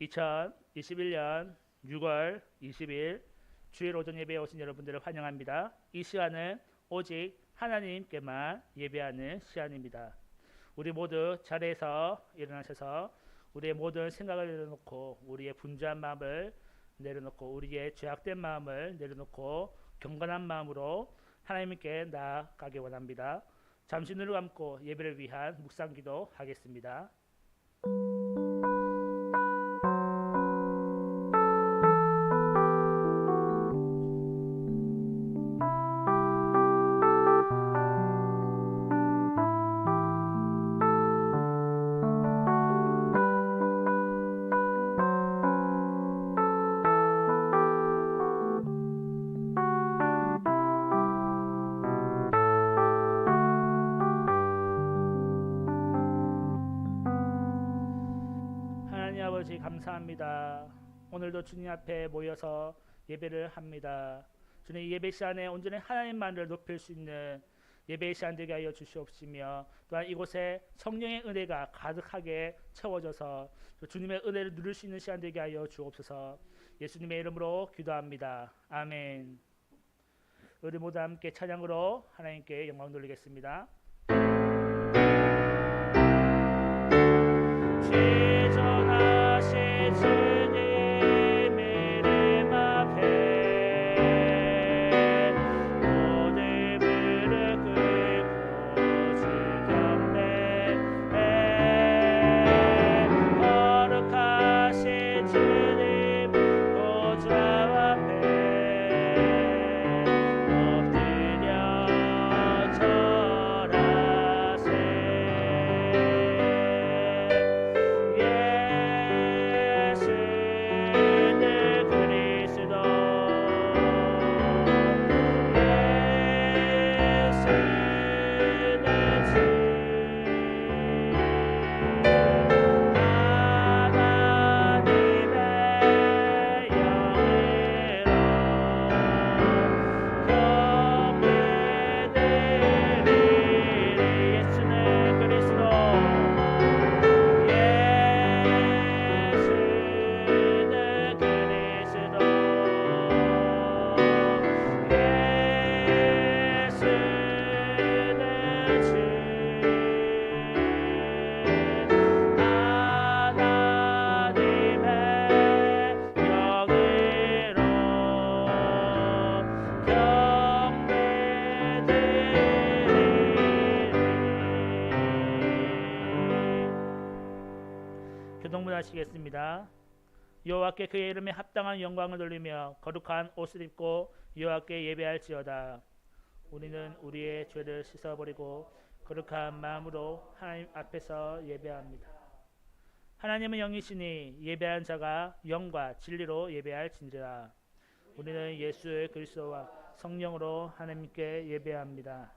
2021년 6월 20일 주일 오전 예배에 오신 여러분들을 환영합니다. 이 시간은 오직 하나님께만 예배하는 시간입니다. 우리 모두 자리에서 일어나셔서 우리의 모든 생각을 내려놓고 우리의 분주한 마음을 내려놓고 우리의 죄악된 마음을 내려놓고 경건한 마음으로 하나님께 나아가기 원합니다. 잠시 눈을 감고 예배를 위한 묵상기도 하겠습니다. 하나님 아버지 감사합니다. 오늘도 주님 앞에 모여서 예배를 합니다. 주님, 이 예배 시간에 온전히 하나님만을 높일 수 있는 예배 시간 되게 하여 주시옵시며, 또한 이곳에 성령의 은혜가 가득하게 채워져서 주님의 은혜를 누릴 수 있는 시간 되게 하여 주옵소서. 예수님의 이름으로 기도합니다. 아멘. 우리 모두 함께 찬양으로 하나님께 영광 돌리겠습니다. 지존하신 주님 이름 앞에 모든 무릎 꿇고 주 경배해. 거룩하신 주님 보좌 앞에 엎드려 절하세. 교동문하시겠습니다. 여호와께 그의 이름에 합당한 영광을 돌리며 거룩한 옷을 입고 여호와께 예배할지어다. 우리는 우리의 죄를 씻어버리고 거룩한 마음으로 하나님 앞에서 예배합니다. 하나님은 영이시니 예배한 자가 영과 진리로 예배할진지라. 우리는 예수 그리스도와 성령으로 하나님께 예배합니다.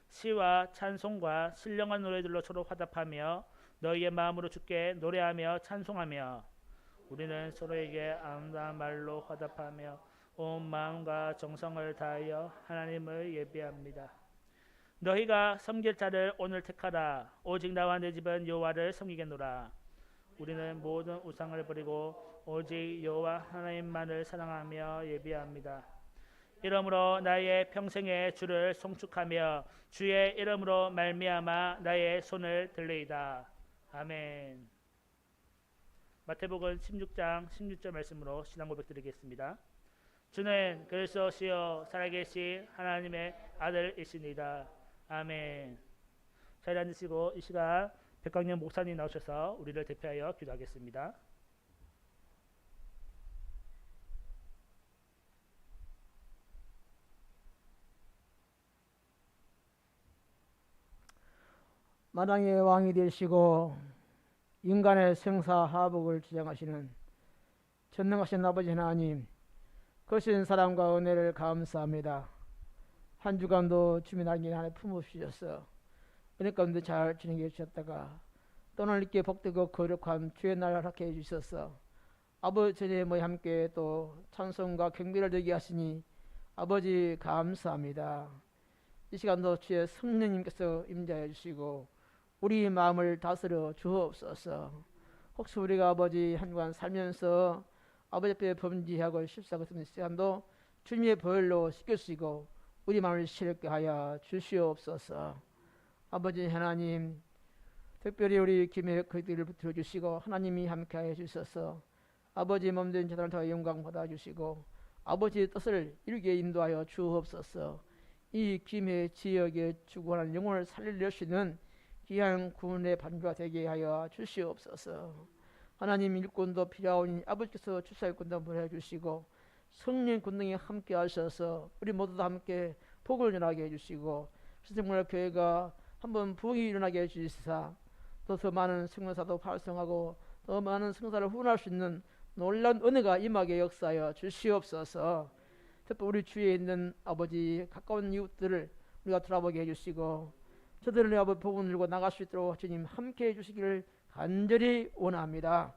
시와 찬송과 신령한 노래들로 서로 화답하며 너희의 마음으로 주께 노래하며 찬송하며 우리는 서로에게 아름다운 말로 화답하며 온 마음과 정성을 다하여 하나님을 예배합니다. 너희가 섬길 자를 오늘 택하라. 오직 나와 내 집은 여호와를 섬기겠노라. 우리는 모든 우상을 버리고 오직 여호와 하나님만을 사랑하며 예배합니다. 이러므로 나의 평생에 주를 송축하며 주의 이름으로 말미암아 나의 손을 들리이다. 아멘. 마태복음 16장 16절 말씀으로 신앙 고백 드리겠습니다. 주는 그리스도시요 살아계신 하나님의 아들이시니이다. 아멘. 자리에 앉으시고 이 시간 백강년 목사님 나오셔서 우리를 대표하여 기도하겠습니다. 마당의 왕이 되시고 인간의 생사하복을 지정하시는 전능하신 아버지 하나님, 거신 사랑과 은혜를 감사합니다. 한 주간도 주님 날개 안에 품으시셔서 은혜 가운데 잘 지내게 해주셨다가 또는 있게 복되고 거룩한 주의 날 허락해 주셔서 아버지 전에 모여 함께 또 찬송과 경배를 드리게 하시니 아버지 감사합니다. 이 시간도 주의 성령님께서 임재해 주시고 우리 마음을 다스려 주옵소서. 혹시 우리가 아버지 한 주간 살면서 아버지 앞에 범죄하고 실수하고 있는 시간도 주님의 보혈로 씻겨주시고 우리 마음을 시렵게 하여 주시옵소서. 아버지 하나님, 특별히 우리 김해 그들을 붙들어 주시고 하나님이 함께하여 주셔서 아버지 몸된 재단을 더 영광 받아 주시고 아버지의 뜻을 이루게 인도하여 주옵소서. 이 김해 지역에 죽어가는 영혼을 살릴 수 있는 귀한 구원의 반주가 되게 하여 주시옵소서. 하나님 일꾼도 필요하오니 아버지께서 주사일꾼도 보내주시고 성령 군능이 함께 하셔서 우리 모두도 함께 복을 전하게 해주시고 시생문화 교회가 한번 부흥이 일어나게 해주시사 또 더 많은 성사도 발성하고 더 많은 성사를 후원할 수 있는 놀라운 은혜가 임하게 역사하여 주시옵소서. 특히 우리 주위에 있는 아버지 가까운 이웃들을 우리가 돌아보게 해주시고 저들을 아버지 복음 들고 나갈 수 있도록 주님 함께해 주시기를 간절히 원합니다.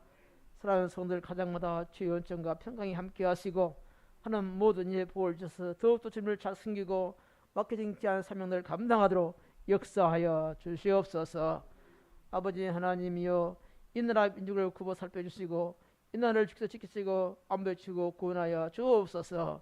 사랑하는 성도들 가정마다 주의 은총과 평강이 함께 하시고 하는 모든 일에 복을 주셔서 더욱더 주님을 잘 섬기고 맡겨진 귀한 사명들을 감당하도록 역사하여 주시옵소서. 아버지 하나님이여 이 나라 민족을 굽어 살펴주시고 이 나라를 지키시고 안보해 주시고 구원하여 주옵소서.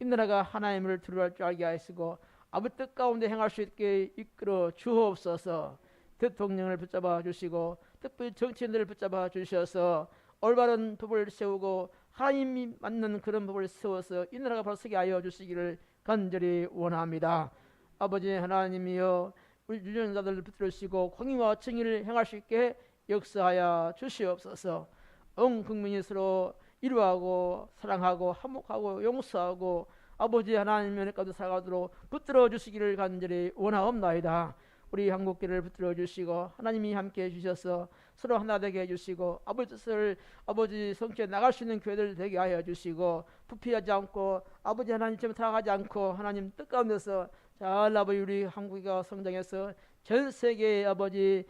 이 나라가 하나님을 두려워할 줄 알게 하시고 아버지 뜻 가운데 행할 수 있게 이끌어 주옵소서. 대통령을 붙잡아 주시고 특별히 정치인들을 붙잡아 주셔서 올바른 법을 세우고 하나님이 맞는 그런 법을 세워서 이 나라가 바로 서게 하여 주시기를 간절히 원합니다. 아버지 하나님이여 우리 유전자들을 붙들으시고 공의와 정의를 행할 수 있게 역사하여 주시옵소서. 온 국민이 서로 이루하고 사랑하고 화목하고 용서하고 아버지 하나님의 은혜까지 살아가도록 붙들어 주시기를 간절히 원하옵나이다. 우리 한국교회를 붙들어 주시고 하나님이 함께 해주셔서 서로 하나 되게 해주시고 아버지 뜻을 아버지 성취해 나갈 수 있는 교회들 되게 하여 주시고 부패하지 않고 아버지 하나님처럼 살아가지 않고 하나님 뜻 가운데서 잘 아버지 우리 한국이가 성장해서 전 세계의 아버지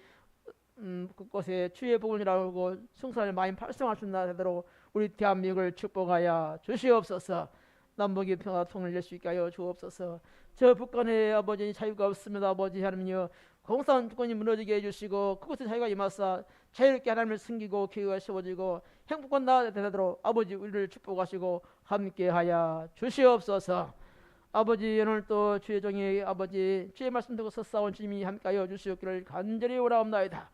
그곳에 주의 복을 전하고 성산을 많이 발송할 수 있는 되도록 우리 대한민국을 축복하여 주시옵소서. 남북의 평화 통일될 수 있게 하여 주옵소서. 저 북한의 아버지 자유가 없습니다. 아버지 하나님이여 공산 주권이 무너지게 해주시고 그곳에 자유가 임하사 자유롭게 하나님을 섬기고 교회가 세워지고 행복한 나라가 되도록 아버지 우리를 축복하시고 함께하여 주시옵소서. 아버지 오늘 또 주의 종이 아버지 주의 말씀 듣고 서싸운 주님이 함께하여 주시옵기를 간절히 원하옵나이다.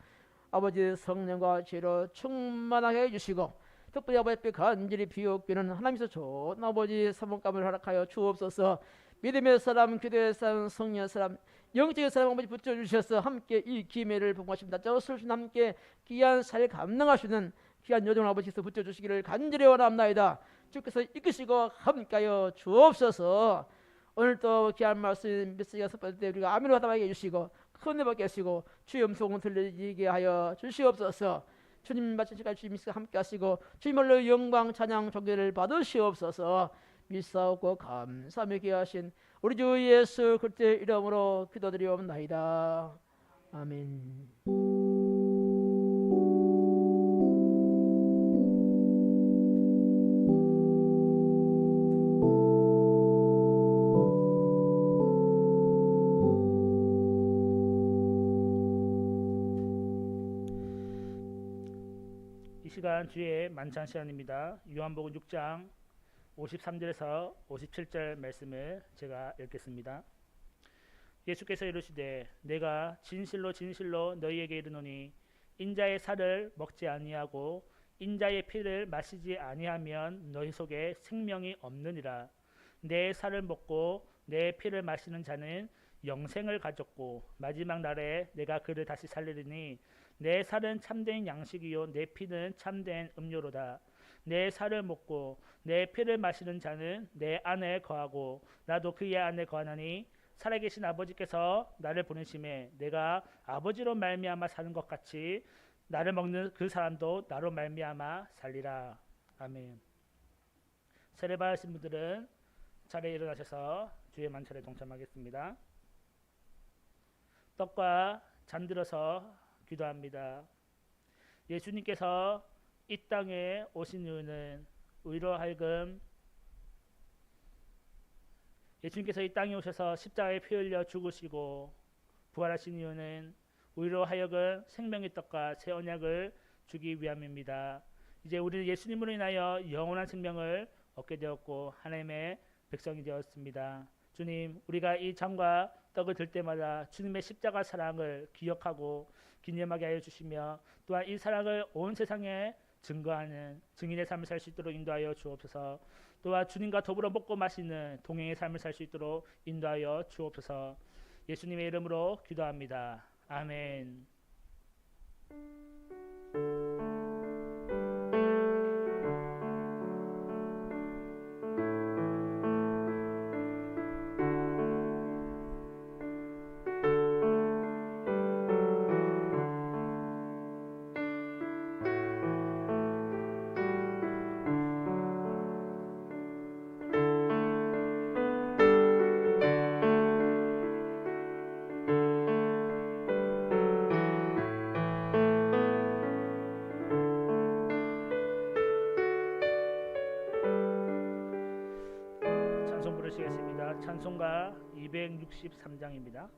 아버지 성령과 지혜로 충만하게 해주시고 특별히 아버지 앞에 간절히 비옵기는 하나님께서 좋은 아버지 사모감을 허락하여 주옵소서. 믿음의 사람, 기도의 사람, 성령의 사람, 영적인 사람 아버지 붙여주셔서 함께 이 기회를 봉하십니다. 저슬 함께 귀한 사를 감당하시는 귀한 요정 아버지께서 붙여주시기를 간절히 원합나이다. 주께서 이끄시고 함께하여 주옵소서. 오늘 또 귀한 말씀 메시지가 섭받을 때 우리가 아멘으로 하다하게 해주시고 큰 은혜 받게 하시고 주의 음성을 들리게 하여 주시옵소서. 주님 마친 시간 주님 함께 하시고 주님을로 영광 찬양 존귀를 받으시옵소서. 믿사옵고 감사하며 귀하신 우리 주 예수 그리스도의 이름으로 기도드리옵나이다. 아멘. 이 시간 주의 만찬 시간입니다. 요한복음 6장 53절에서 57절 말씀을 제가 읽겠습니다. 예수께서 이르시되 내가 진실로 진실로 너희에게 이르노니 인자의 살을 먹지 아니하고 인자의 피를 마시지 아니하면 너희 속에 생명이 없느니라. 내 살을 먹고 내 피를 마시는 자는 영생을 가졌고 마지막 날에 내가 그를 다시 살리리니 내 살은 참된 양식이요 내 피는 참된 음료로다. 내 살을 먹고 내 피를 마시는 자는 내 안에 거하고 나도 그의 안에 거하나니 살아계신 아버지께서 나를 보내심에 내가 아버지로 말미암아 사는 것 같이 나를 먹는 그 사람도 나로 말미암아 살리라. 아멘. 세례 받으신 분들은 자리에 일어나셔서 주의 만찬에 동참하겠습니다. 떡과 잔 들어서 기도합니다. 예수님께서 이 땅에 오신 이유는 우리로 하여금 예수님께서 이 땅에 오셔서 십자가에 피 흘려 죽으시고 부활하신 이유는 우리로 하여금 생명의 떡과 새 언약을 주기 위함입니다. 이제 우리는 예수님으로 인하여 영원한 생명을 얻게 되었고 하나님의 백성이 되었습니다. 주님, 우리가 이 잔과 떡을 들 때마다 주님의 십자가 사랑을 기억하고 기념하게 하여 주시며 또한 이 사랑을 온 세상에 증거하는 증인의 삶을 살 수 있도록 인도하여 주옵소서. 또한 주님과 더불어 먹고 마시는 동행의 삶을 살 수 있도록 인도하여 주옵소서. 예수님의 이름으로 기도합니다. 아멘. 찬송 부르시겠습니다. 찬송가 263장입니다.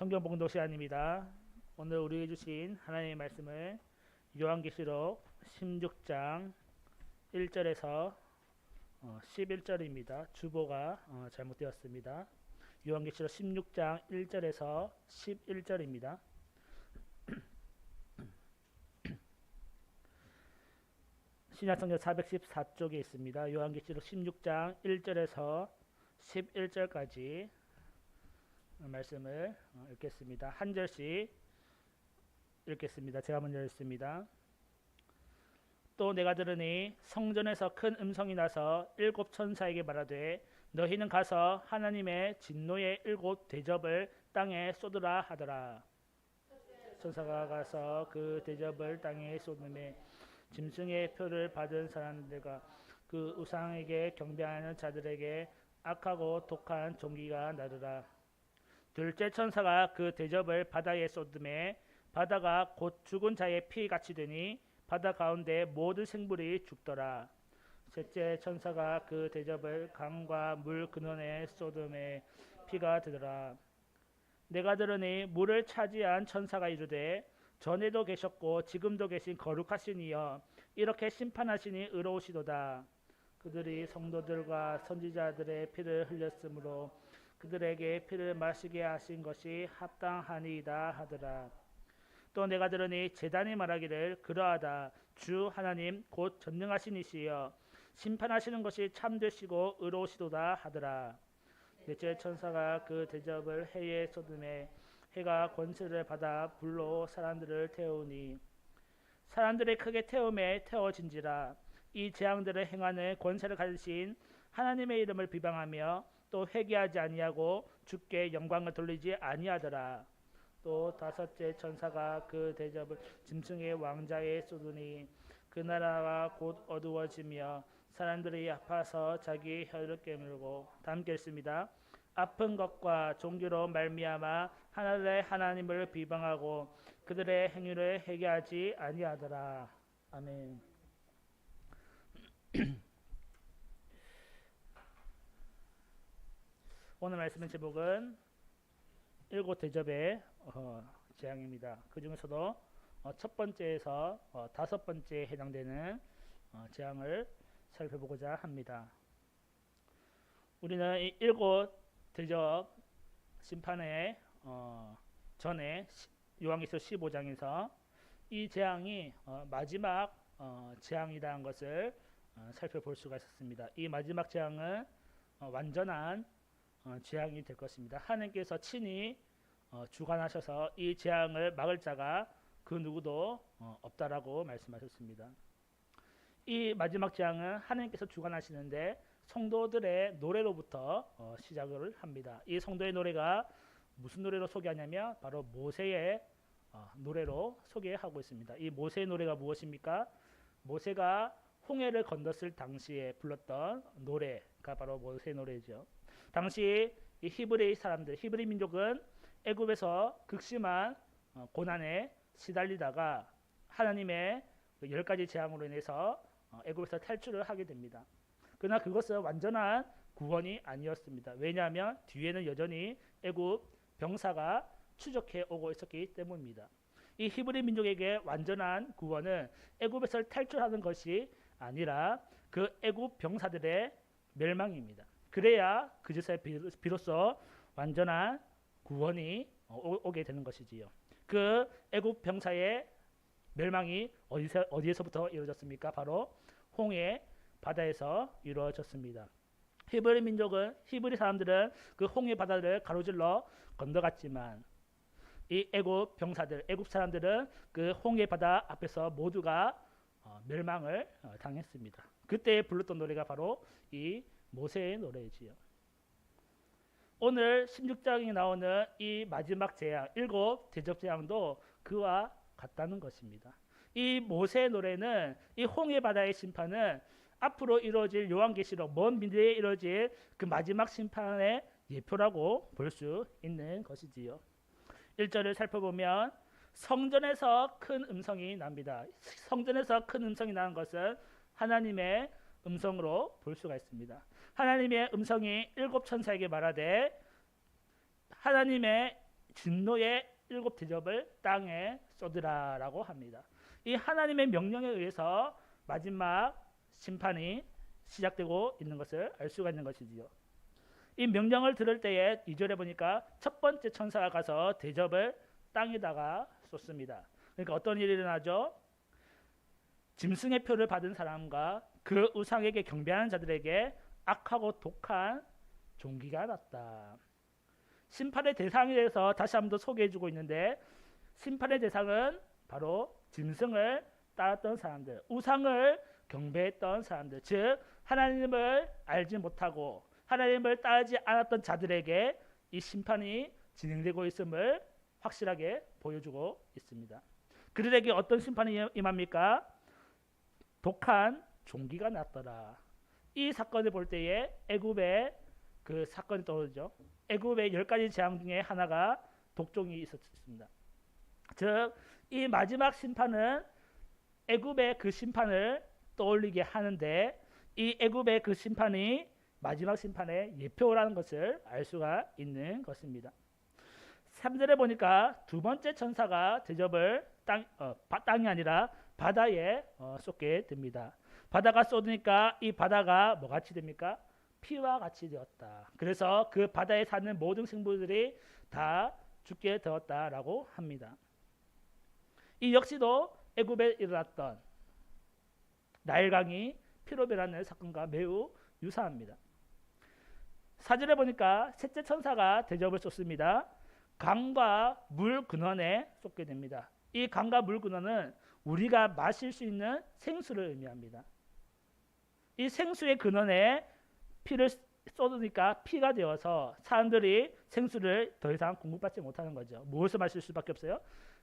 성경 봉독 시간입니다. 오늘 우리에게 주신 하나님의 말씀을 요한계시록 16장 1절에서 11절입니다. 주보가 잘못되었습니다. 요한계시록 16장 1절에서 11절입니다. 신약성경 414쪽에 있습니다. 요한계시록 16장 1절에서 11절까지 말씀을 읽겠습니다. 한 절씩 읽겠습니다. 제가 먼저 읽습니다. 또 내가 들으니 성전에서 큰 음성이 나서 일곱 천사에게 말하되 너희는 가서 하나님의 진노의 일곱 대접을 땅에 쏟으라 하더라. 천사가 가서 그 대접을 땅에 쏟음에 짐승의 표를 받은 사람들과 그 우상에게 경배하는 자들에게 악하고 독한 종기가 나르라. 둘째 천사가 그 대접을 바다에 쏟음에 바다가 곧 죽은 자의 피 같이 되니 바다 가운데 모든 생물이 죽더라. 셋째 천사가 그 대접을 강과 물 근원에 쏟음에 피가 되더라. 내가 들으니 물을 차지한 천사가 이르되 전에도 계셨고 지금도 계신 거룩하신 이여 이렇게 심판하시니 의로우시도다. 그들이 성도들과 선지자들의 피를 흘렸으므로 그들에게 피를 마시게 하신 것이 합당하니이다 하더라. 또 내가 들으니 제단이 말하기를 그러하다. 주 하나님 곧 전능하신 이시여 심판하시는 것이 참되시고 의로우시도다 하더라. 넷째 천사가 그 대접을 해에 쏟음에 해가 권세를 받아 불로 사람들을 태우니 사람들이 크게 태움에 태워진지라. 이 재앙들을 행하는 권세를 가지신 하나님의 이름을 비방하며 또 회개하지 아니하고 주께 영광을 돌리지 아니하더라. 또 다섯째 천사가 그 대접을 짐승의 왕자에 쏟으니 그 나라가 곧 어두워지며 사람들이 아파서 자기 혀를 깨물고 다 함께 읽습니다. 아픈 것과 종교로 말미암아 하늘의 하나님을 비방하고 그들의 행위를 회개하지 아니하더라. 아멘. 오늘 말씀의 제목은 일곱 대접의 재앙입니다. 그 중에서도 첫 번째에서 다섯 번째에 해당되는 재앙을 살펴보고자 합니다. 우리는 이 일곱 대접 심판의 전에 요한계시록 15장에서 이 재앙이 마지막 재앙이라는 것을 살펴볼 수가 있었습니다. 이 마지막 재앙은 완전한 재앙이 될 것입니다. 하나님께서 친히 주관하셔서 이 재앙을 막을 자가 그 누구도 없다라고 말씀하셨습니다. 이 마지막 재앙은 하나님께서 주관하시는데 성도들의 노래로부터 시작을 합니다. 이 성도의 노래가 무슨 노래로 소개하냐면 바로 모세의 노래로 소개하고 있습니다. 이 모세의 노래가 무엇입니까? 모세가 홍해를 건넜을 당시에 불렀던 노래가 바로 모세의 노래죠. 당시 이 히브리 사람들, 히브리 민족은 애굽에서 극심한 고난에 시달리다가 하나님의 10가지 재앙으로 인해서 애굽에서 탈출을 하게 됩니다. 그러나 그것은 완전한 구원이 아니었습니다. 왜냐하면 뒤에는 여전히 애굽 병사가 추적해 오고 있었기 때문입니다. 이 히브리 민족에게 완전한 구원은 애굽에서 탈출하는 것이 아니라 그 애굽 병사들의 멸망입니다. 그래야 그제서야 비로소 완전한 구원이 오게 되는 것이지요. 그 애굽 병사의 멸망이 어디에서부터 이루어졌습니까? 바로 홍해 바다에서 이루어졌습니다. 히브리 민족은 히브리 사람들은 그 홍해 바다를 가로질러 건너갔지만 이 애굽 병사들, 애굽 사람들은 그 홍해 바다 앞에서 모두가 멸망을 당했습니다. 그때 불렀던 노래가 바로 이 모세의 노래지요. 오늘 16장에 나오는 이 마지막 재앙, 일곱 대접 재앙도 그와 같다는 것입니다. 이 모세의 노래는 이 홍해 바다의 심판은 앞으로 이루어질 요한계시록 먼 미래에 이루어질 그 마지막 심판의 예표라고 볼 수 있는 것이지요. 1절을 살펴보면 성전에서 큰 음성이 납니다. 성전에서 큰 음성이 나는 것은 하나님의 음성으로 볼 수가 있습니다. 하나님의 음성이 일곱 천사에게 말하되 하나님의 진노의 일곱 대접을 땅에 쏟으라라고 합니다. 이 하나님의 명령에 의해서 마지막 심판이 시작되고 있는 것을 알 수가 있는 것이지요. 이 명령을 들을 때에 2절에 보니까 첫 번째 천사가 가서 대접을 땅에다가 쏟습니다. 그러니까 어떤 일이 일어나죠? 짐승의 표를 받은 사람과 그 우상에게 경배하는 자들에게 악하고 독한 종기가 났다. 심판의 대상에 대해서 다시 한번 더 소개해주고 있는데 심판의 대상은 바로 짐승을 따랐던 사람들, 우상을 경배했던 사람들, 즉 하나님을 알지 못하고 하나님을 따르지 않았던 자들에게 이 심판이 진행되고 있음을 확실하게 보여주고 있습니다. 그들에게 어떤 심판이 임합니까? 독한 종기가 났더라. 이 사건을 볼 때에 애굽의 그 사건이 떠오르죠. 애굽의 10가지 재앙 중에 하나가 독종이 있었습니다. 즉, 이 마지막 심판은 애굽의 그 심판을 떠올리게 하는데, 이 애굽의 그 심판이 마지막 심판의 예표라는 것을 알 수가 있는 것입니다. 3절에 보니까 두 번째 천사가 대접을 땅이 아니라 바다에 쏟게 됩니다. 바다가 쏟으니까 이 바다가 뭐같이 됩니까? 피와 같이 되었다. 그래서 그 바다에 사는 모든 생물들이 다 죽게 되었다라고 합니다. 이 역시도 애굽에 일어났던 나일강이 피로 변하는 사건과 매우 유사합니다. 4절에 보니까 셋째 천사가 대접을 쏟습니다. 강과 물 근원에 쏟게 됩니다. 이 강과 물 근원은 우리가 마실 수 있는 생수를 의미합니다. 이 생수의 근원에 피를 쏟으니까 피가 되어서 사람들이 생수를 더 이상 공급받지 못하는 거죠. 무엇을 마실 수밖에 없어요?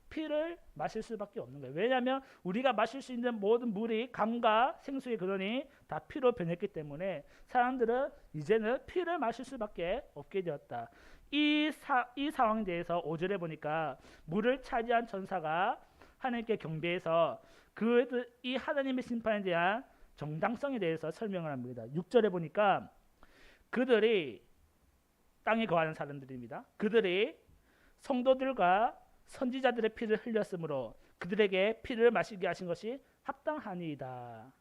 피를 마실 수밖에 없는 거예요. 왜냐하면 우리가 마실 수 있는 모든 물이 강과 생수의 근원이 다 피로 변했기 때문에 사람들은 이제는 피를 마실 수밖에 없게 되었다. 이 상황에 대해서 5절에 보니까 물을 차지한 천사가 하나님께 경배해서 이 하나님의 심판에 대한 정당성에 대해서 설명을 합니다. 6절에 보니까 그들이 땅에 거하는 사람들입니다. 그들이 성도들과 선지자들의 피를 흘렸으므로 그들에게 피를 마시게 하신 것이 합당하니이다.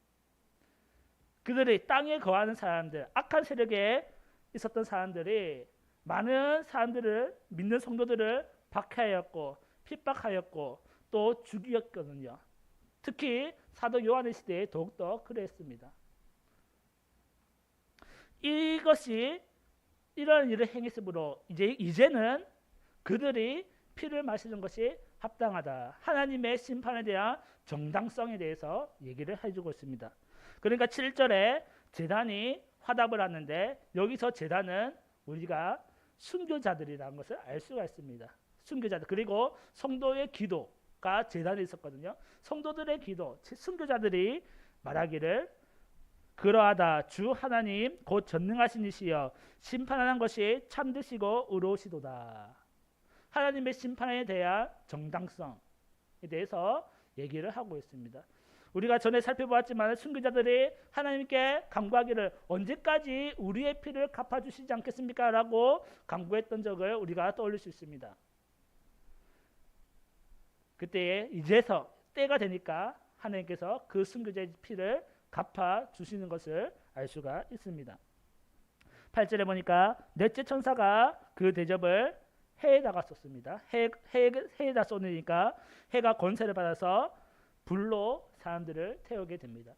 그들이 땅에 거하는 사람들, 악한 세력에 있었던 사람들이 많은 사람들을, 믿는 성도들을 박해하였고 핍박하였고 또 죽였거든요. 특히 사도 요한의 시대에 더욱더 그랬습니다. 이것이 이런 일을 행했으므로 이제는 그들이 피를 마시는 것이 합당하다. 하나님의 심판에 대한 정당성에 대해서 얘기를 해주고 있습니다. 그러니까 7절에 제단이 화답을 하는데 여기서 제단은 우리가 순교자들이라는 것을 알 수가 있습니다. 순교자들, 그리고 성도의 기도가 제단에 있었거든요. 성도들의 기도, 순교자들이 말하기를 그러하다 주 하나님 곧 전능하신 이시여 심판하는 것이 참되시고 의로우시도다. 하나님의 심판에 대한 정당성에 대해서 얘기를 하고 있습니다. 우리가 전에 살펴보았지만 순교자들이 하나님께 간구하기를 언제까지 우리의 피를 갚아주시지 않겠습니까? 라고 간구했던 적을 우리가 떠올릴 수 있습니다. 그때에 이제서 때가 되니까 하나님께서 그 순교자의 피를 갚아주시는 것을 알 수가 있습니다. 8절에 보니까 넷째 천사가 그 대접을 해에다가 쏟습니다. 해에다 쏟으니까 해가 권세를 받아서 불로 사람들을 태우게 됩니다.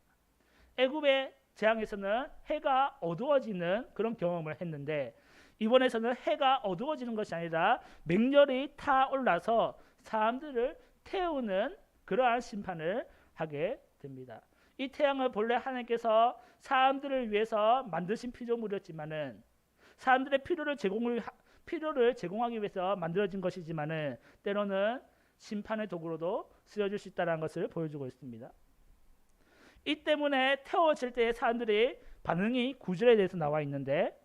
애굽의 재앙에서는 해가 어두워지는 그런 경험을 했는데 이번에서는 해가 어두워지는 것이 아니라 맹렬히 타올라서 사람들을 태우는 그러한 심판을 하게 됩니다. 이 태양을 본래 하나님께서 사람들을 위해서 만드신 피조물이었지만은 사람들의 필요를 제공하기 위해서 만들어진 것이지만은 때로는 심판의 도구로도 쓰여질 수 있다는 것을 보여주고 있습니다. 이 때문에 태워질 때의 사람들의 반응이 9절에 대해서 나와 있는데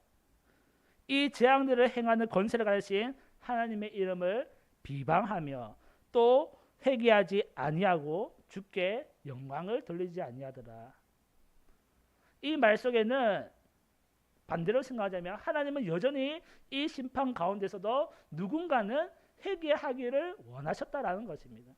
이 재앙들을 행하는 권세를 가지신 하나님의 이름을 비방하며 또 회개하지 아니하고 주께 영광을 돌리지 아니하더라. 이 말 속에는 반대로 생각하자면 하나님은 여전히 이 심판 가운데서도 누군가는 회개하기를 원하셨다라는 것입니다.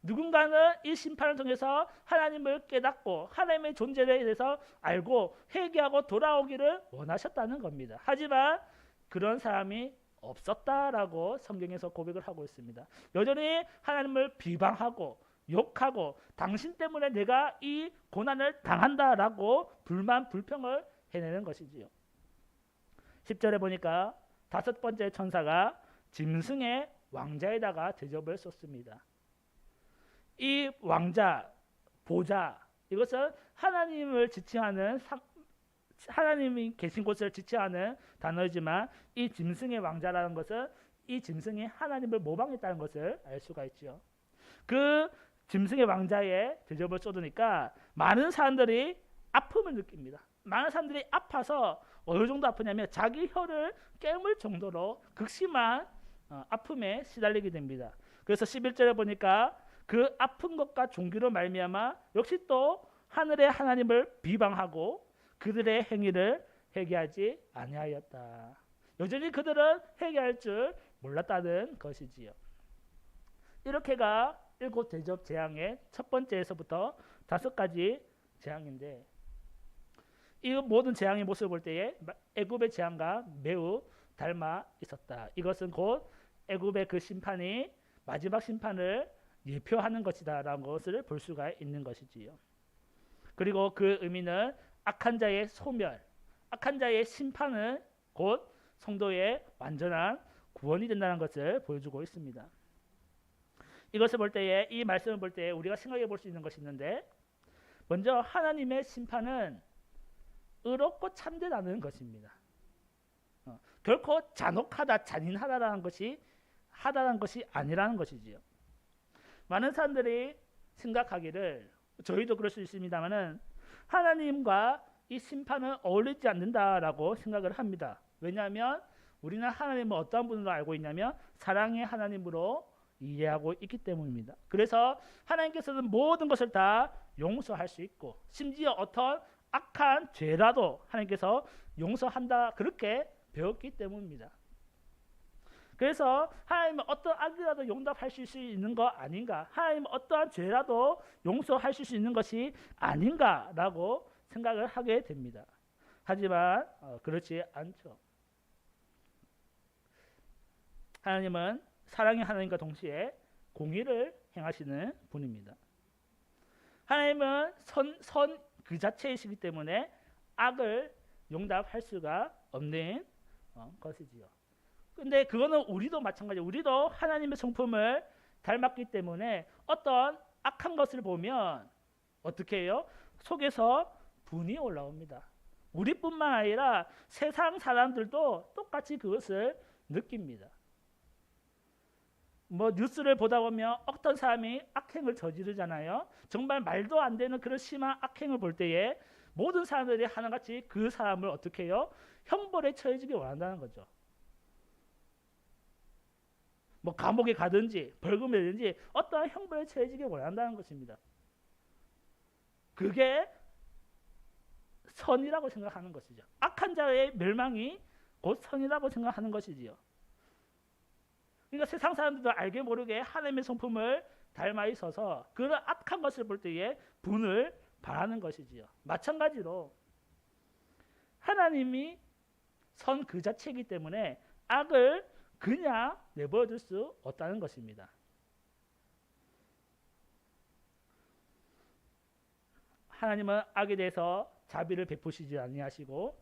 누군가는 이 심판을 통해서 하나님을 깨닫고 하나님의 존재에 대해서 알고 회개하고 돌아오기를 원하셨다는 겁니다. 하지만 그런 사람이 없었다라고 성경에서 고백을 하고 있습니다. 여전히 하나님을 비방하고 욕하고 당신 때문에 내가 이 고난을 당한다라고 불만 불평을 해내는 것이지요. 10절에 보니까 다섯 번째 천사가 짐승의 왕자에다가 대접을 쏟습니다. 이 왕자, 보좌, 이것은 하나님을 지칭하는 하나님이 계신 곳을 지칭하는 단어이지만 이 짐승의 왕자라는 것은 이 짐승이 하나님을 모방했다는 것을 알 수가 있죠. 그 짐승의 왕자에 대접을 쏟으니까 많은 사람들이 아픔을 느낍니다. 많은 사람들이 아파서 어느 정도 아프냐면 자기 혀를 깨물 정도로 극심한 아픔에 시달리게 됩니다. 그래서 11절에 보니까 그 아픈 것과 종기로 말미암아 역시 또 하늘의 하나님을 비방하고 그들의 행위를 회개하지 아니하였다. 여전히 그들은 회개할 줄 몰랐다는 것이지요. 이렇게가 일곱 대접 재앙의 첫 번째에서부터 5가지 재앙인데, 이 모든 재앙의 모습을 볼 때에 애굽의 재앙과 매우 닮아 있었다. 이것은 곧 애굽의 그 심판이 마지막 심판을 예표하는 것이다라는 것을 볼 수가 있는 것이지요. 그리고 그 의미는 악한 자의 소멸, 악한 자의 심판은 곧 성도의 완전한 구원이 된다는 것을 보여주고 있습니다. 이것을 볼 때에, 이 말씀을 볼 때에 우리가 생각해 볼 수 있는 것이 있는데, 먼저 하나님의 심판은 의롭고 참되다는 것입니다. 결코 잔혹하다, 잔인하다라는 것이 아니라는 것이지요. 많은 사람들이 생각하기를, 저희도 그럴 수 있습니다만은 하나님과 이 심판은 어울리지 않는다라고 생각을 합니다. 왜냐하면 우리는 하나님을 어떠한 분으로 알고 있냐면 사랑의 하나님으로 이해하고 있기 때문입니다. 그래서 하나님께서는 모든 것을 다 용서할 수 있고, 심지어 어떤 악한 죄라도 하나님께서 용서한다, 그렇게 배웠기 때문입니다. 그래서 하나님은 어떤 악이라도 용납하실 수 있는 거 아닌가, 하나님은 어떠한 죄라도 용서하실 수 있는 것이 아닌가라고 생각을 하게 됩니다. 하지만 그렇지 않죠. 하나님은 사랑의 하나님과 동시에 공의를 행하시는 분입니다. 하나님은 선 그 자체이시기 때문에 악을 용납할 수가 없는 것이지요. 근데 그거는 우리도 마찬가지예요. 우리도 하나님의 성품을 닮았기 때문에 어떤 악한 것을 보면 어떻게 해요? 속에서 분이 올라옵니다. 우리뿐만 아니라 세상 사람들도 똑같이 그것을 느낍니다. 뉴스를 보다 보면 어떤 사람이 악행을 저지르잖아요. 정말 말도 안 되는 그런 심한 악행을 볼 때에 모든 사람들이 하나같이 그 사람을 어떻게 해요? 형벌에 처해지기 원한다는 거죠. 감옥에 가든지 벌금을 내든지 어떠한 형벌에 처해지기 원한다는 것입니다. 그게 선이라고 생각하는 것이죠. 악한 자의 멸망이 곧 선이라고 생각하는 것이지요. 그러니까 세상 사람들도 알게 모르게 하나님의 성품을 닮아 있어서 그런 악한 것을 볼 때에 분을 바라는 것이지요. 마찬가지로 하나님이 선 그 자체이기 때문에 악을 그냥 내버려둘 수 없다는 것입니다. 하나님은 악에 대해서 자비를 베푸시지 아니하시고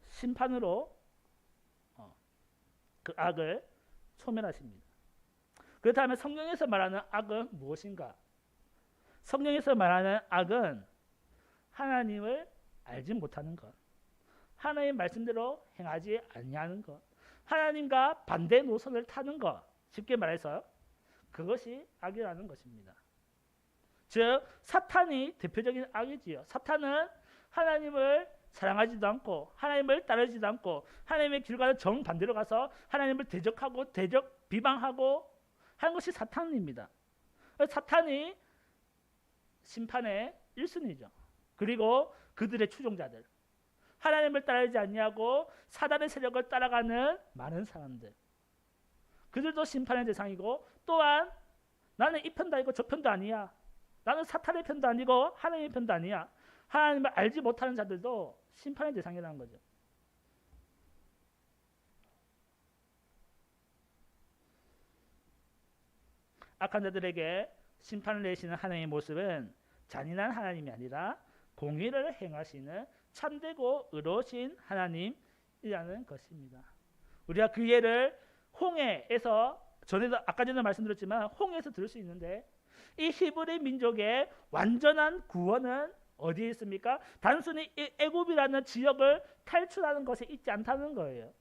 심판으로 그 악을 소멸하십니다. 그렇다면 성경에서 말하는 악은 무엇인가? 성경에서 말하는 악은 하나님을 알지 못하는 것, 하나님의 말씀대로 행하지 아니하는 것, 하나님과 반대 노선을 타는 것, 쉽게 말해서 그것이 악이라는 것입니다. 즉 사탄이 대표적인 악이지요. 사탄은 하나님을 사랑하지도 않고 하나님을 따르지도 않고 하나님의 길과는 정반대로 가서 하나님을 대적하고 비방하고 하는 것이 사탄입니다. 사탄이 심판의 1순위죠. 그리고 그들의 추종자들, 하나님을 따르지 아니하고 사단의 세력을 따라가는 많은 사람들, 그들도 심판의 대상이고, 또한 나는 이 편도 아니고 저 편도 아니야, 나는 사탄의 편도 아니고 하나님의 편도 아니야, 하나님을 알지 못하는 자들도 심판의 대상이라는 거죠. 악한 자들에게 심판을 내리시는 하나님의 모습은 잔인한 하나님이 아니라 공의를 행하시는 참되고 의로우신 하나님이라는 것입니다. 우리가 그 예를 홍해에서, 아까 전에 말씀드렸지만 홍해에서 들을 수 있는데, 이 히브리 민족의 완전한 구원은 어디에 있습니까? 단순히 애굽이라는 지역을 탈출하는 것에 있지 않다는 거예요.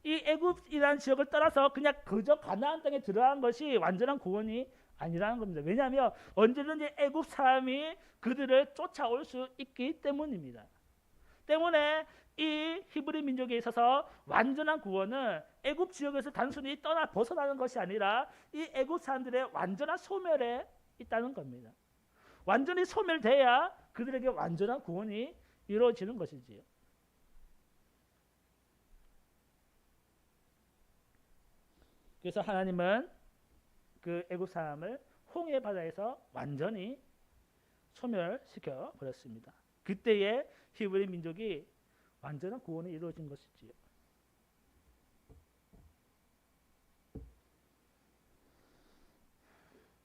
이 애굽이라는 지역을 떠나서 그냥 그저 가나안 땅에 들어간 것이 완전한 구원이 아니라는 겁니다. 왜냐하면 언제든지 애굽 사람이 그들을 쫓아올 수 있기 때문입니다. 때문에 이 히브리 민족에 있어서 완전한 구원은 애굽 지역에서 단순히 떠나 벗어나는 것이 아니라 이 애굽 사람들의 완전한 소멸에 있다는 겁니다. 완전히 소멸돼야 그들에게 완전한 구원이 이루어지는 것이지요. 그래서 하나님은 그 애굽 사람을 홍해 바다에서 완전히 소멸시켜 버렸습니다. 그때에 히브리 민족이 완전한 구원이 이루어진 것이지요.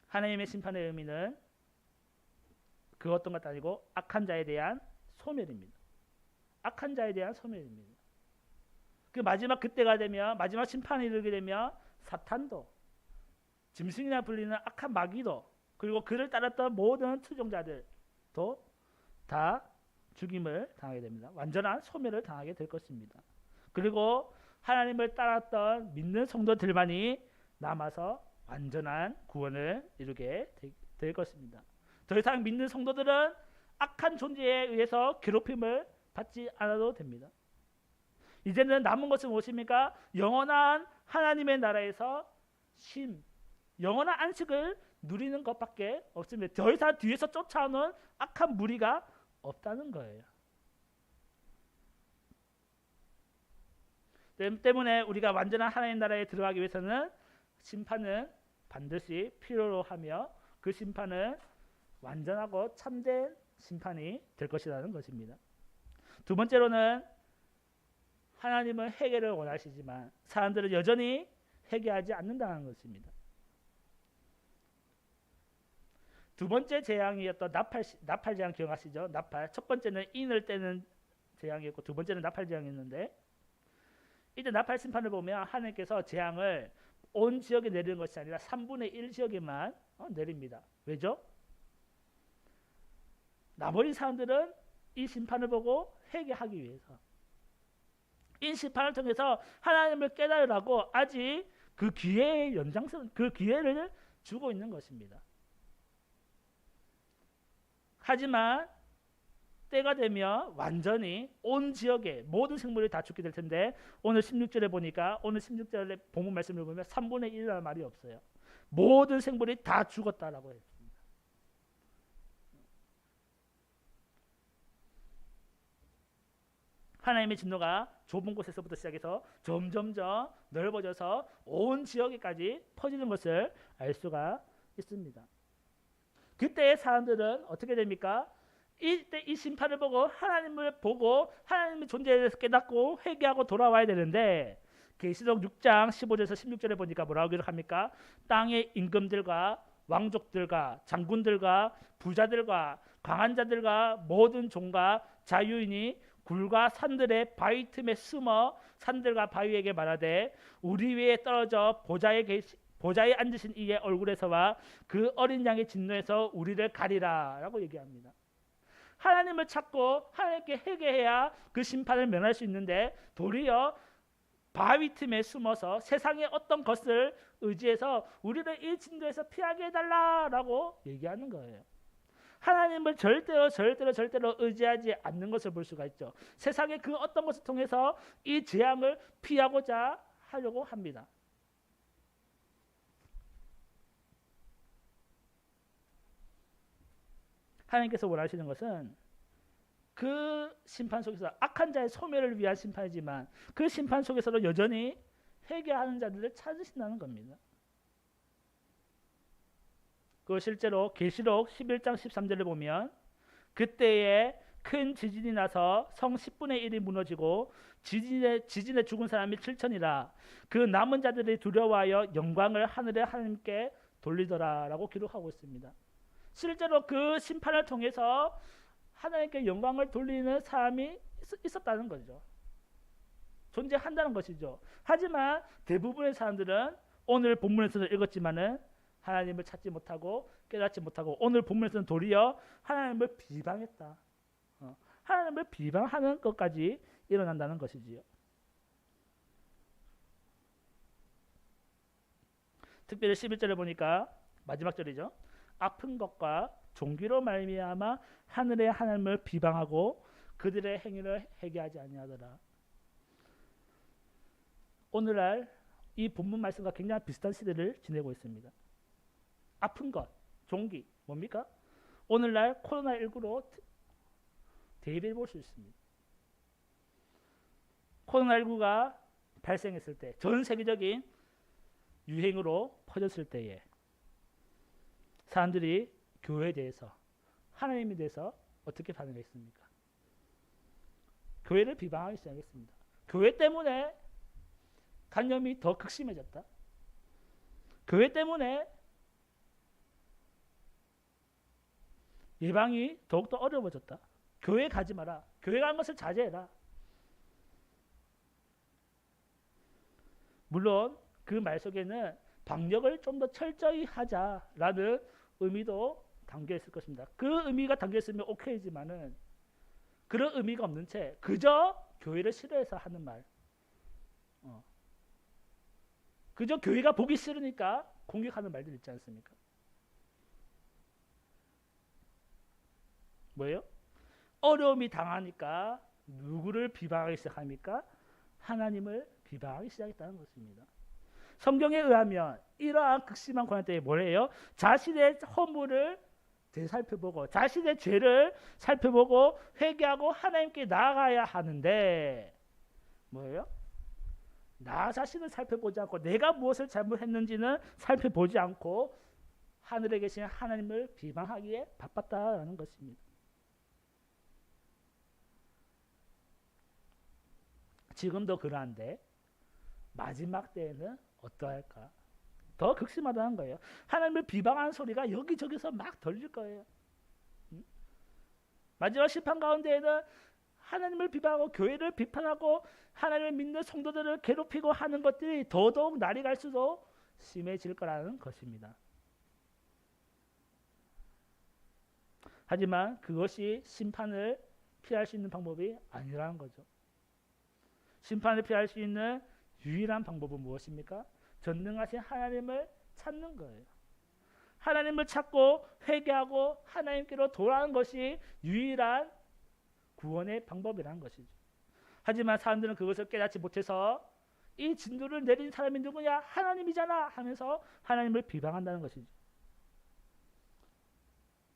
하나님의 심판의 의미는 그 어떤 것도 아니고 악한 자에 대한 소멸입니다. 악한 자에 대한 소멸입니다. 그 마지막 그때가 되면, 마지막 심판이 이르게 되면 사탄도, 짐승이나 불리는 악한 마귀도, 그리고 그를 따랐던 모든 추종자들도 다 죽임을 당하게 됩니다. 완전한 소멸을 당하게 될 것입니다. 그리고 하나님을 따랐던 믿는 성도들만이 남아서 완전한 구원을 이루게 될 것입니다. 더 이상 믿는 성도들은 악한 존재에 의해서 괴롭힘을 받지 않아도 됩니다. 이제는 남은 것은 무엇입니까? 영원한 하나님의 나라에서 영원한 안식을 누리는 것밖에 없습니다. 더 이상 뒤에서 쫓아오는 악한 무리가 없다는 거예요. 때문에 우리가 완전한 하나님 나라에 들어가기 위해서는 심판은 반드시 필요로 하며 그 심판은 완전하고 참된 심판이 될 것이라는 것입니다. 두 번째로는 하나님은 회개를 원하시지만 사람들은 여전히 회개하지 않는다는 것입니다. 두 번째 재앙이었던 나팔 재앙 기억하시죠? 나팔. 첫 번째는 인을 떼는 재앙이었고 두 번째는 나팔 재앙이었는데, 이제 나팔 심판을 보면 하나님께서 재앙을 온 지역에 내리는 것이 아니라 3분의 1 지역에만 내립니다. 왜죠? 나머지 사람들은 이 심판을 보고 회개하기 위해서, 이 심판을 통해서 하나님을 깨달으라고 아직 그 기회의 연장선, 그 기회를 주고 있는 것입니다. 하지만 때가 되면 완전히 온 지역의 모든 생물이 다 죽게 될 텐데, 오늘 16절에 보니까, 오늘 16절의 본문 말씀을 보면 3분의 1이라는 말이 없어요. 모든 생물이 다 죽었다라고 했습니다. 하나님의 진노가 좁은 곳에서부터 시작해서 점점점 넓어져서 온 지역에까지 퍼지는 것을 알 수가 있습니다. 그때의 사람들은 어떻게 됩니까? 이때 이 심판을 보고 하나님을 보고 하나님의 존재에 대해서 깨닫고 회개하고 돌아와야 되는데, 계시록 6장 15절에서 16절에 보니까 뭐라고 기록합니까? 땅의 임금들과 왕족들과 장군들과 부자들과 강한 자들과 모든 종과 자유인이 굴과 산들의 바위 틈에 숨어 산들과 바위에게 말하되, 우리 위에 떨어져 보좌에 앉으신 이의 얼굴에서와 그 어린 양의 진노에서 우리를 가리라 라고 얘기합니다. 하나님을 찾고 하나님께 회개해야 그 심판을 면할 수 있는데, 도리어 바위 틈에 숨어서 세상의 어떤 것을 의지해서 우리를 이 진노에서 피하게 해달라라고 얘기하는 거예요. 하나님을 절대로 의지하지 않는 것을 볼 수가 있죠. 세상의 그 어떤 것을 통해서 이 재앙을 피하고자 하려고 합니다. 하나님께서 원하시는 것은 그 심판 속에서 악한 자의 소멸을 위한 심판이지만, 그 심판 속에서도 여전히 회개하는 자들을 찾으신다는 겁니다. 그 실제로 계시록 11장 13절을 보면, 그때에 큰 지진이 나서 성 10분의 1이 무너지고 지진에 죽은 사람이 7천이라 그 남은 자들이 두려워하여 영광을 하늘의 하나님께 돌리더라라고 기록하고 있습니다. 실제로 그 심판을 통해서 하나님께 영광을 돌리는 사람이 있었다는 거죠. 존재한다는 것이죠. 하지만 대부분의 사람들은 오늘 본문에서도 읽었지만은 하나님을 찾지 못하고 깨닫지 못하고, 오늘 본문에서는 도리어 하나님을 비방했다. 하나님을 비방하는 것까지 일어난다는 것이지요. 특별히 11절에 보니까 마지막 절이죠. 아픈 것과 종기로 말미암아 하늘의 하나님을 비방하고 그들의 행위를 회개하지 아니하더라. 오늘날 이 본문 말씀과 굉장히 비슷한 시대를 지내고 있습니다. 아픈 것, 종기 뭡니까? 오늘날 코로나19로 대비해 볼 수 있습니다. 코로나19가 발생했을 때, 전 세계적인 유행으로 퍼졌을 때에 사람들이 교회에 대해서, 하나님에 대해서 어떻게 반응했습니까? 교회를 비방하기 시작했습니다. 교회 때문에 감염이 더 극심해졌다. 교회 때문에 예방이 더욱더 어려워졌다. 교회 가지 마라. 교회 가는 것을 자제해라. 물론 그 말 속에는 방역을 좀 더 철저히 하자라는 의미도 담겨 있을 것입니다. 그 의미가 담겨 있으면 오케이지만은 그런 의미가 없는 채 그저 교회를 싫어해서 하는 말, 그저 교회가 보기 싫으니까 공격하는 말들 있지 않습니까? 뭐예요? 어려움이 당하니까 누구를 비방하기 시작합니까? 하나님을 비방하기 시작했다는 것입니다. 성경에 의하면 이러한 극심한 고난 때에 뭐래요? 자신의 허물을 되살펴보고 자신의 죄를 살펴보고 회개하고 하나님께 나아가야 하는데 뭐예요? 나 자신을 살펴보지 않고 내가 무엇을 잘못했는지는 살펴보지 않고 하늘에 계신 하나님을 비방하기에 바빴다라는 것입니다. 지금도 그러한데 마지막 때에는 어떠할까? 더 극심하다는 거예요. 하나님을 비방하는 소리가 여기저기서 막 들릴 거예요. 마지막 심판 가운데에는 하나님을 비방하고 교회를 비판하고 하나님을 믿는 성도들을 괴롭히고 하는 것들이 더더욱 날이 갈수록 심해질 거라는 것입니다. 하지만 그것이 심판을 피할 수 있는 방법이 아니라는 거죠. 심판을 피할 수 있는 유일한 방법은 무엇입니까? 전능하신 하나님을 찾는 거예요. 하나님을 찾고 회개하고 하나님께로 돌아오는 것이 유일한 구원의 방법이라는 것이죠. 하지만 사람들은 그것을 깨닫지 못해서 이 진노를 내린 사람이 누구냐? 하나님이잖아 하면서 하나님을 비방한다는 것이죠.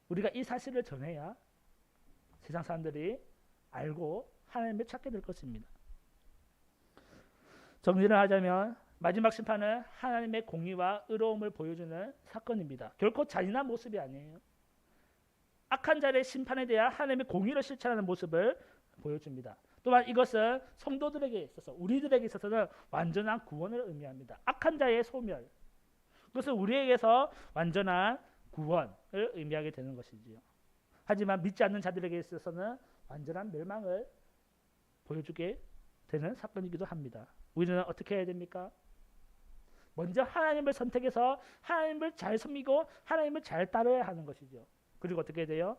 우리가 이 사실을 전해야 세상 사람들이 알고 하나님을 찾게 될 것입니다. 정리를 하자면 마지막 심판은 하나님의 공의와 의로움을 보여주는 사건입니다. 결코 잔인한 모습이 아니에요. 악한 자의 심판에 대한 하나님의 공의를 실천하는 모습을 보여줍니다. 또한 이것은 성도들에게 있어서 우리들에게 있어서는 완전한 구원을 의미합니다. 악한 자의 소멸, 그것은 우리에게서 완전한 구원을 의미하게 되는 것이지요. 하지만 믿지 않는 자들에게 있어서는 완전한 멸망을 보여주게 되는 사건이기도 합니다. 우리는 어떻게 해야 됩니까? 먼저 하나님을 선택해서 하나님을 잘 섬기고 하나님을 잘 따라야 하는 것이죠. 그리고 어떻게 해야 돼요?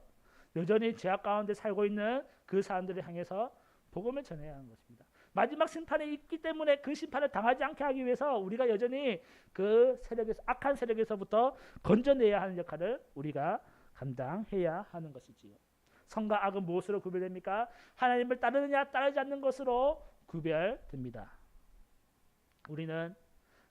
여전히 죄악 가운데 살고 있는 그 사람들을 향해서 복음을 전해야 하는 것입니다. 마지막 심판이 있기 때문에 그 심판을 당하지 않게 하기 위해서 우리가 여전히 그 세력에서, 악한 세력에서부터 건져내야 하는 역할을 우리가 감당해야 하는 것이지요. 선과 악은 무엇으로 구별됩니까? 하나님을 따르느냐 따르지 않는 것으로 구별됩니다. 우리는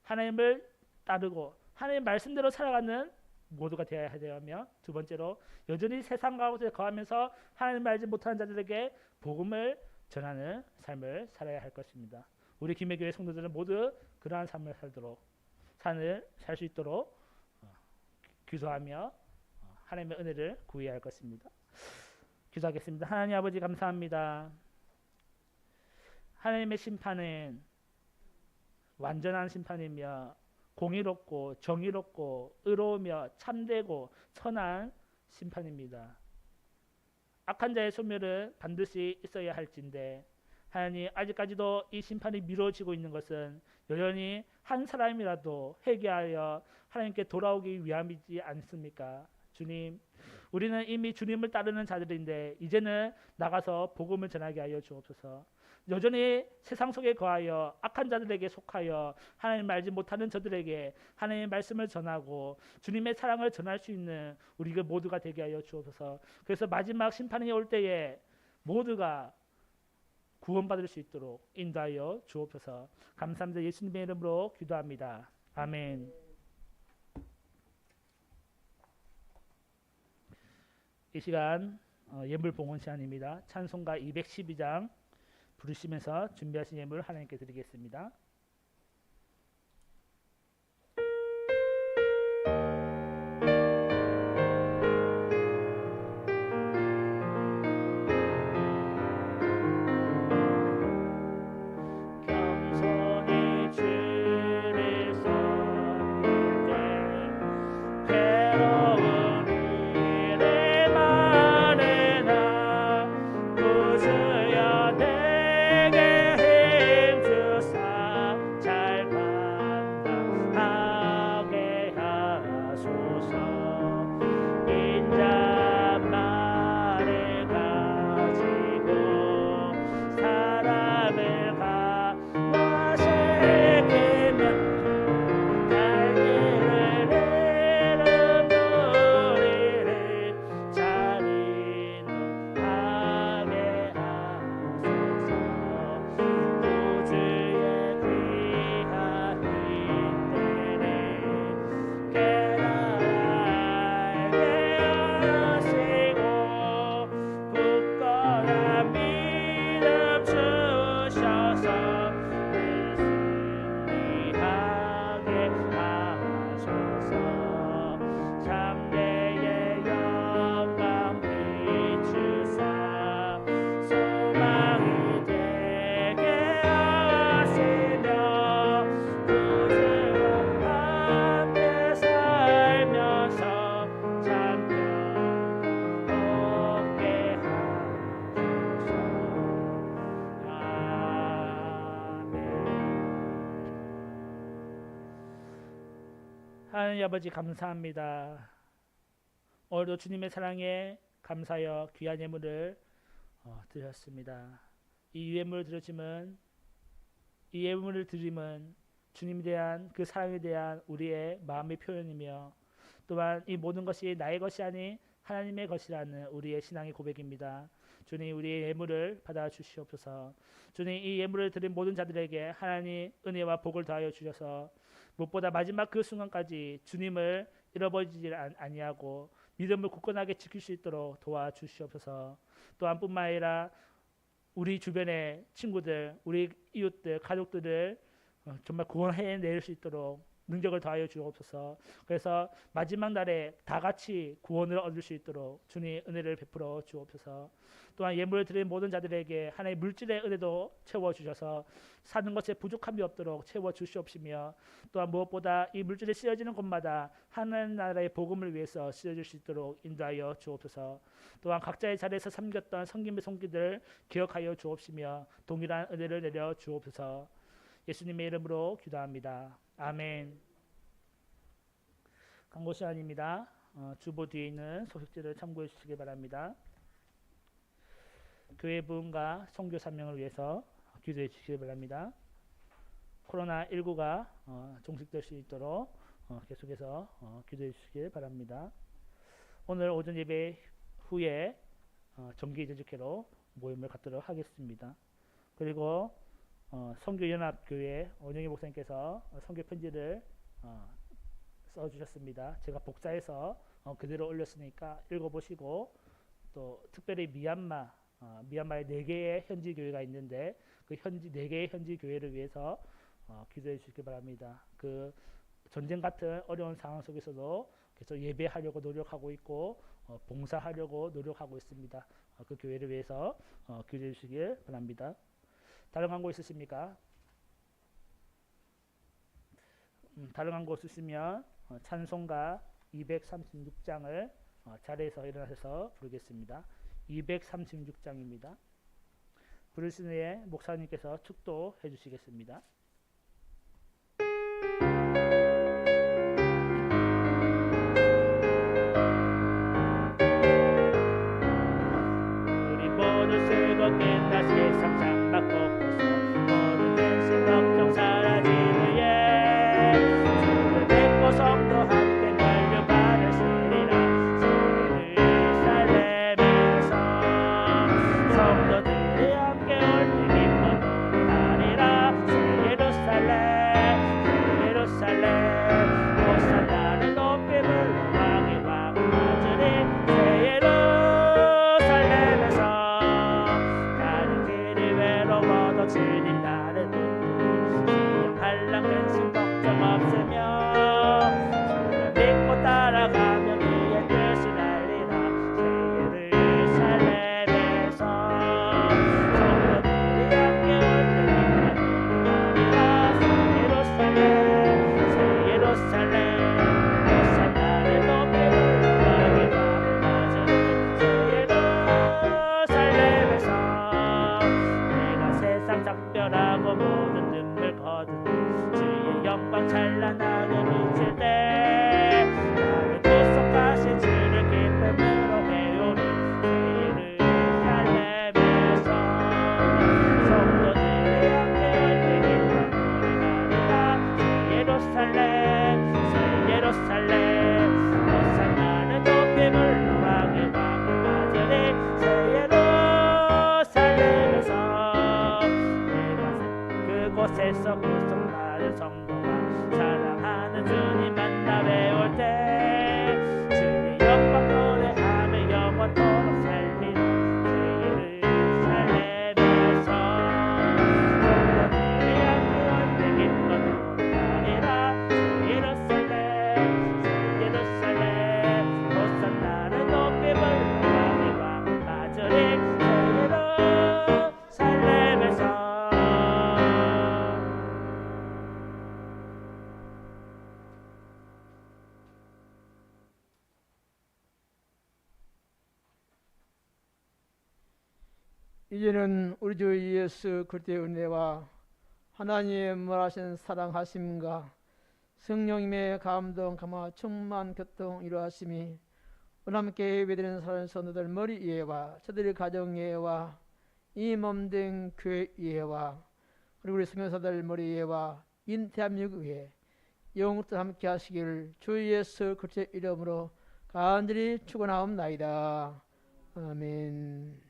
하나님을 따르고 하나님의 말씀대로 살아가는 모두가 되어야 되며, 두 번째로 여전히 세상 가운데 거하면서 하나님을 알지 못하는 자들에게 복음을 전하는 삶을 살아야 할 것입니다. 우리 김해교회 성도들은 모두 그러한 삶을 살 수 있도록 기도하며 하나님의 은혜를 구해야 할 것입니다. 기도하겠습니다. 하나님 아버지 감사합니다. 하나님의 심판은 완전한 심판이며 공의롭고 정의롭고 의로우며 참되고 선한 심판입니다. 악한 자의 소멸은 반드시 있어야 할진데 하나님, 아직까지도 이 심판이 미뤄지고 있는 것은 여전히 한 사람이라도 회개하여 하나님께 돌아오기 위함이지 않습니까? 주님, 우리는 이미 주님을 따르는 자들인데 이제는 나가서 복음을 전하게 하여 주옵소서. 여전히 세상 속에 거하여 악한 자들에게 속하여 하나님을 알지 못하는 저들에게 하나님의 말씀을 전하고 주님의 사랑을 전할 수 있는 우리가 모두가 되게 하여 주옵소서. 그래서 마지막 심판이 올 때에 모두가 구원받을 수 있도록 인도하여 주옵소서. 감사합니다. 예수님의 이름으로 기도합니다. 아멘. 이 시간 예물 봉헌 시간입니다. 찬송가 212장 부르시면서 준비하신 예물 하나님께 드리겠습니다. 하나님 아버지 감사합니다. 오늘도 주님의 사랑에 감사하여 귀한 예물을 드렸습니다. 이 예물을 드림은 주님에 대한 그 사랑에 대한 우리의 마음의 표현이며 또한 이 모든 것이 나의 것이 아닌 하나님의 것이라는 우리의 신앙의 고백입니다. 주님 우리의 예물을 받아 주시옵소서. 주님 이 예물을 드린 모든 자들에게 하나님 은혜와 복을 더하여 주셔서 무엇보다 마지막 그 순간까지 주님을 잃어버리지 아니하고 믿음을 굳건하게 지킬 수 있도록 도와주시옵소서. 또한 뿐만 아니라 우리 주변의 친구들, 우리 이웃들, 가족들을 정말 구원해낼 수 있도록 능력을 더하여 주옵소서. 그래서 마지막 날에 다 같이 구원을 얻을 수 있도록 주님 은혜를 베풀어 주옵소서. 또한 예물을 드린 모든 자들에게 하나님의 물질의 은혜도 채워주셔서 사는 것에 부족함이 없도록 채워주시옵시며 또한 무엇보다 이 물질이 쓰여지는 곳마다 하나님 나라의 복음을 위해서 쓰여질 수 있도록 인도하여 주옵소서. 또한 각자의 자리에서 섬겼던 성김의 손길들 기억하여 주옵시며 동일한 은혜를 내려 주옵소서. 예수님의 이름으로 기도합니다. 아멘. 광고 시간입니다. 주보 뒤에 있는 소식지를 참고해 주시기 바랍니다. 교회 부흥과 선교 사명을 위해서 기도해 주시기 바랍니다. 코로나19가 종식될 수 있도록 계속해서 기도해 주시기 바랍니다. 오늘 오전 예배 후에 정기 제주회로 모임을 갖도록 하겠습니다. 그리고 선교연합교회 원영희 목사님께서 선교 편지를 써주셨습니다. 제가 복사해서 그대로 올렸으니까 읽어보시고 또 특별히 미얀마에 4개의 현지 교회가 있는데 그 4개의 현지 교회를 위해서 기도해 주시기 바랍니다. 그 전쟁 같은 어려운 상황 속에서도 계속 예배하려고 노력하고 있고 봉사하려고 노력하고 있습니다. 그 교회를 위해서 기도해 주시길 바랍니다. 다른 광고 있으십니까? 다른 광고 있으시면 찬송가 236장을 자리에서 일어나셔서 부르겠습니다. 236장입니다. 부르신 후에 목사님께서 축도해 주시겠습니다. 즐겁게 나 세상 장막 걷고서 모든 근심 걱정 사라지는 예 주를 뵙고 성도 함께 날려 받으시리라 예루살렘에서 성도들이 함께 올 때 기뻐 노래하리라 예루살렘 호산나를 높이 불러 왕의 왕을 맞으리 예루살렘에서 가는 길이 외로워도 주님 나를 붙들이 시험 한랑 근심 걱정 없으며 주를 믿고 따라가며 그의 뜻을 알리라 예루살렘에서 성도들이 함께 올 때 기뻐 노래하리라 예루살렘 호산나를 높이 불러 왕의 왕을 맞으리 예루살렘에서 내가 세상 작별하고 모든 눈물 거두고 주의 영광 찬란하게 비칠 때 나를 구속하신 주를 기쁨으로 배우리 예루살렘에서 성도들이 함께 올 때 기뻐 노래하리라 예루살렘 호산나를 높이 불러 왕의 왕을 맞으리 예루살렘에서 내가 그곳에서 구속받은 성도와 사랑하는 주님 만나 뵈올 때 주의 영광 노래하며 영원토록 살리라 예루살렘에서 성도들이 함께 올 때 기뻐 노래하리라 예루살렘 호산나를 높이 불러 왕의 왕을 맞으리 예루살렘에서 이제는 우리 주 예수 그리스도의 은혜와 하나님의 무한하신 사랑하심과 성령님의 감동 감화 충만 교통 이루하심이 우리 함께 예배드리는 사랑하는 성도들 머리 위에와 저들의 가정 위에와 이 몸된 교회 위에와 그리고 우리 성교사들 머리 위에와 인대한민국 위에 영원토록 함께 하시기를 주 예수 그리스도의 이름으로 간절히 축원하옵나이다. 아멘.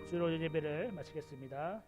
주로 예배를 마치겠습니다.